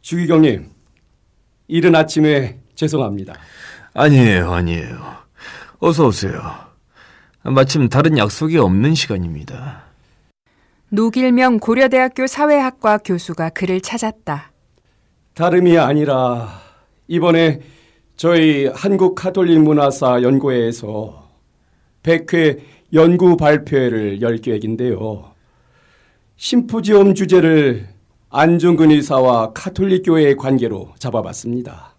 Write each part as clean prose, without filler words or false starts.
주기경님, 이른 아침에 죄송합니다. 아니에요. 어서 오세요. 마침 다른 약속이 없는 시간입니다. 노길명 고려대학교 사회학과 교수가 그를 찾았다. 다름이 아니라 이번에 저희 한국가톨릭문화사 연구회에서 100회 연구 발표회를 열 계획인데요. 심포지엄 주제를 안중근 의사와 가톨릭교회의 관계로 잡아봤습니다.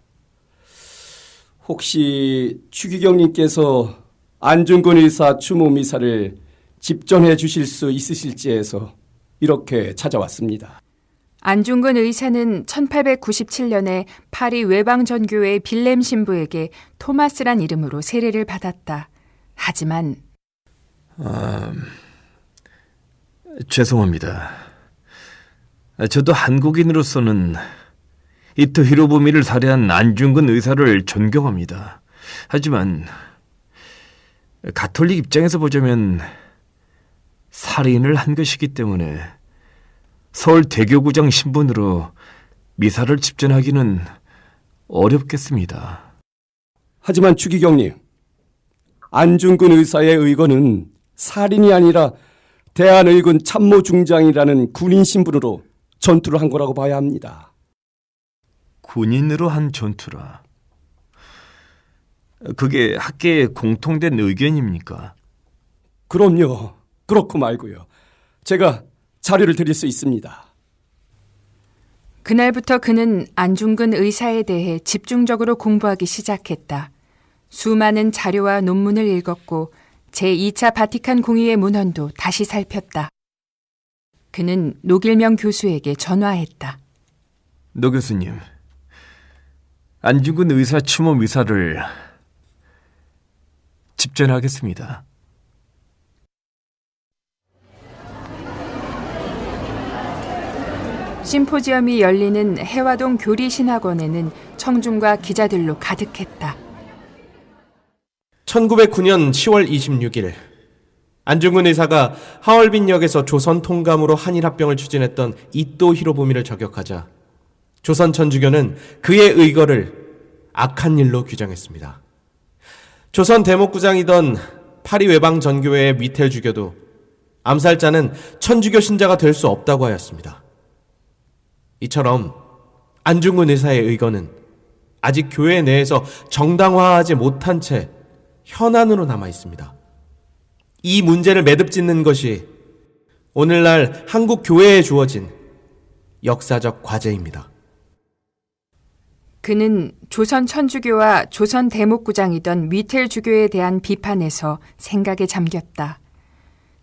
혹시 추기경님께서 안중근 의사 추모 미사를 집전해 주실 수 있으실지 해서 이렇게 찾아왔습니다. 안중근 의사는 1897년에 파리 외방전교회 빌렘 신부에게 토마스란 이름으로 세례를 받았다. 하지만 죄송합니다. 저도 한국인으로서는 이토 히로부미를 살해한 안중근 의사를 존경합니다. 하지만 가톨릭 입장에서 보자면 살인을 한 것이기 때문에 서울 대교구장 신분으로 미사를 집전하기는 어렵겠습니다. 하지만 추기경님, 안중근 의사의 의거는 살인이 아니라 대한의군 참모중장이라는 군인 신분으로 전투를 한 거라고 봐야 합니다. 군인으로 한 전투라. 그게 학계의 공통된 의견입니까? 그럼요. 그렇고 말고요. 제가 자료를 드릴 수 있습니다. 그날부터 그는 안중근 의사에 대해 집중적으로 공부하기 시작했다. 수많은 자료와 논문을 읽었고 제2차 바티칸 공의회 문헌도 다시 살폈다. 그는 노길명 교수에게 전화했다. 노 교수님, 안중근 의사 추모 미사를 집전하겠습니다. 심포지엄이 열리는 해화동 교리신학원에는 청중과 기자들로 가득했다. 1909년 10월 26일 안중근 의사가 하얼빈역에서 조선 통감으로 한일합병을 추진했던 이토 히로부미를 저격하자 조선 천주교는 그의 의거를 악한 일로 규정했습니다. 조선 대목구장이던 파리 외방 전교회의 미텔 주교도 암살자는 천주교 신자가 될 수 없다고 하였습니다. 이처럼 안중근 의사의 의거는 아직 교회 내에서 정당화하지 못한 채 현안으로 남아 있습니다. 이 문제를 매듭짓는 것이 오늘날 한국 교회에 주어진 역사적 과제입니다. 그는 조선 천주교와 조선 대목구장이던 미텔 주교에 대한 비판에서 생각에 잠겼다.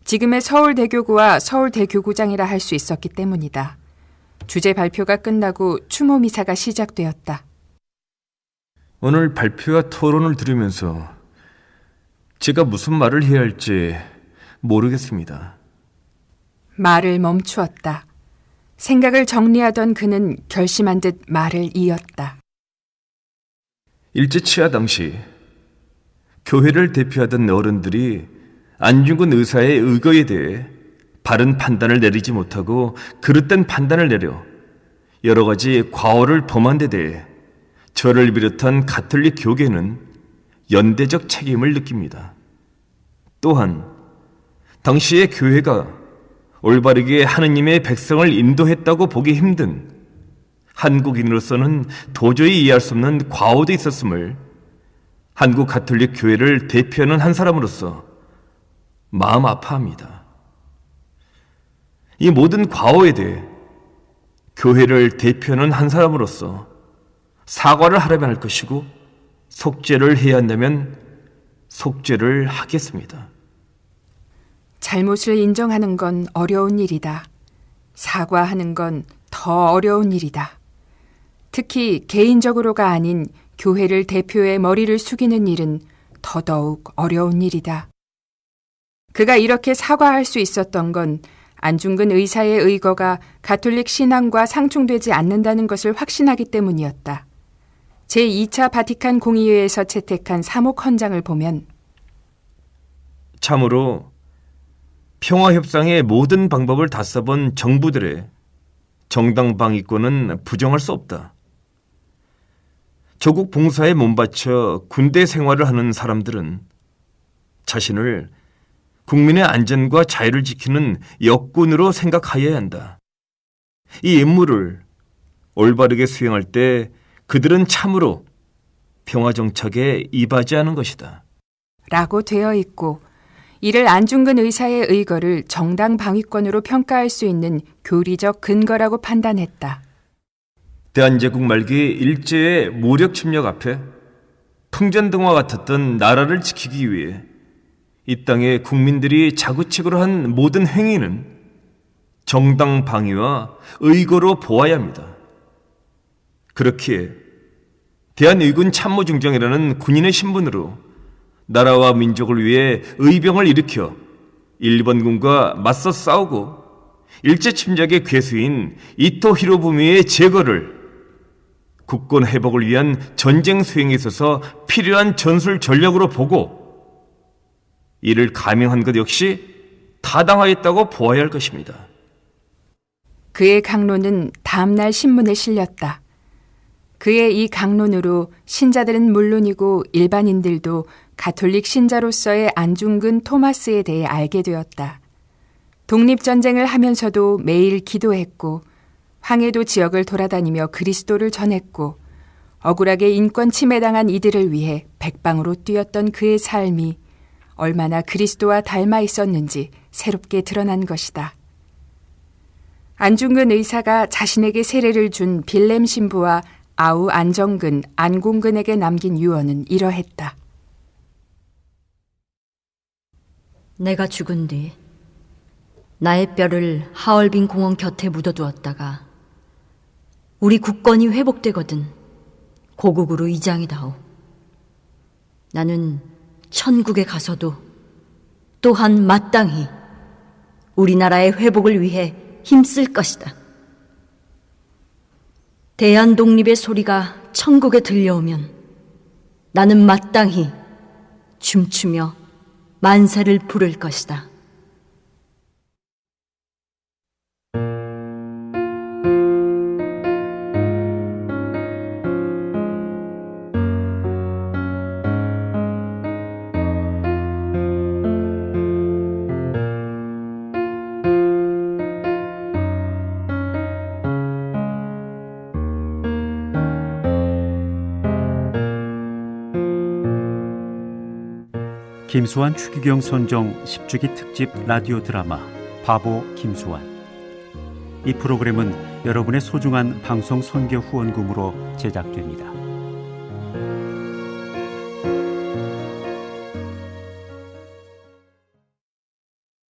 지금의 서울대교구와 서울대교구장이라 할 수 있었기 때문이다. 주제 발표가 끝나고 추모 미사가 시작되었다. 오늘 발표와 토론을 들으면서 제가 무슨 말을 해야 할지 모르겠습니다. 말을 멈추었다. 생각을 정리하던 그는 결심한 듯 말을 이었다. 일제치하 당시 교회를 대표하던 어른들이 안중근 의사의 의거에 대해 바른 판단을 내리지 못하고 그릇된 판단을 내려 여러 가지 과오를 범한 데 대해 저를 비롯한 가톨릭 교계는 연대적 책임을 느낍니다. 또한 당시의 교회가 올바르게 하느님의 백성을 인도했다고 보기 힘든 한국인으로서는 도저히 이해할 수 없는 과오도 있었음을 한국 가톨릭 교회를 대표하는 한 사람으로서 마음 아파합니다. 이 모든 과오에 대해 교회를 대표하는 한 사람으로서 사과를 하려면 할 것이고 속죄를 해야 한다면 속죄를 하겠습니다. 잘못을 인정하는 건 어려운 일이다. 사과하는 건 더 어려운 일이다. 특히 개인적으로가 아닌 교회를 대표해 머리를 숙이는 일은 더더욱 어려운 일이다. 그가 이렇게 사과할 수 있었던 건 안중근 의사의 의거가 가톨릭 신앙과 상충되지 않는다는 것을 확신하기 때문이었다. 제2차 바티칸 공의회에서 채택한 사목 헌장을 보면 참으로 평화협상의 모든 방법을 다 써본 정부들의 정당 방위권은 부정할 수 없다. 조국 봉사에 몸바쳐 군대 생활을 하는 사람들은 자신을 국민의 안전과 자유를 지키는 역군으로 생각하여야 한다. 이 임무를 올바르게 수행할 때 그들은 참으로 평화정착에 이바지하는 것이다. 라고 되어 있고 이를 안중근 의사의 의거를 정당 방위권으로 평가할 수 있는 교리적 근거라고 판단했다. 대한제국 말기 일제의 무력 침략 앞에 풍전등화 같았던 나라를 지키기 위해 이 땅의 국민들이 자구책으로 한 모든 행위는 정당 방위와 의거로 보아야 합니다. 그렇기에 대한의군 참모중장이라는 군인의 신분으로 나라와 민족을 위해 의병을 일으켜 일본군과 맞서 싸우고 일제 침략의 괴수인 이토 히로부미의 제거를 국권 회복을 위한 전쟁 수행에 있어서 필요한 전술 전력으로 보고 이를 감행한 것 역시 타당하였다고 보아야 할 것입니다. 그의 강론은 다음날 신문에 실렸다. 그의 이 강론으로 신자들은 물론이고 일반인들도 가톨릭 신자로서의 안중근 토마스에 대해 알게 되었다. 독립전쟁을 하면서도 매일 기도했고 황해도 지역을 돌아다니며 그리스도를 전했고 억울하게 인권 침해당한 이들을 위해 백방으로 뛰었던 그의 삶이 얼마나 그리스도와 닮아 있었는지 새롭게 드러난 것이다. 안중근 의사가 자신에게 세례를 준 빌렘 신부와 아우 안정근, 안공근에게 남긴 유언은 이러했다. 내가 죽은 뒤 나의 뼈를 하얼빈 공원 곁에 묻어두었다가 우리 국권이 회복되거든 고국으로 이장이다오. 나는 천국에 가서도 또한 마땅히 우리나라의 회복을 위해 힘쓸 것이다. 대한 독립의 소리가 천국에 들려오면 나는 마땅히 춤추며 만세를 부를 것이다. 김수환 추기경 선정 10주기 특집 라디오 드라마 바보 김수환. 이 프로그램은 여러분의 소중한 방송 선교 후원금으로 제작됩니다.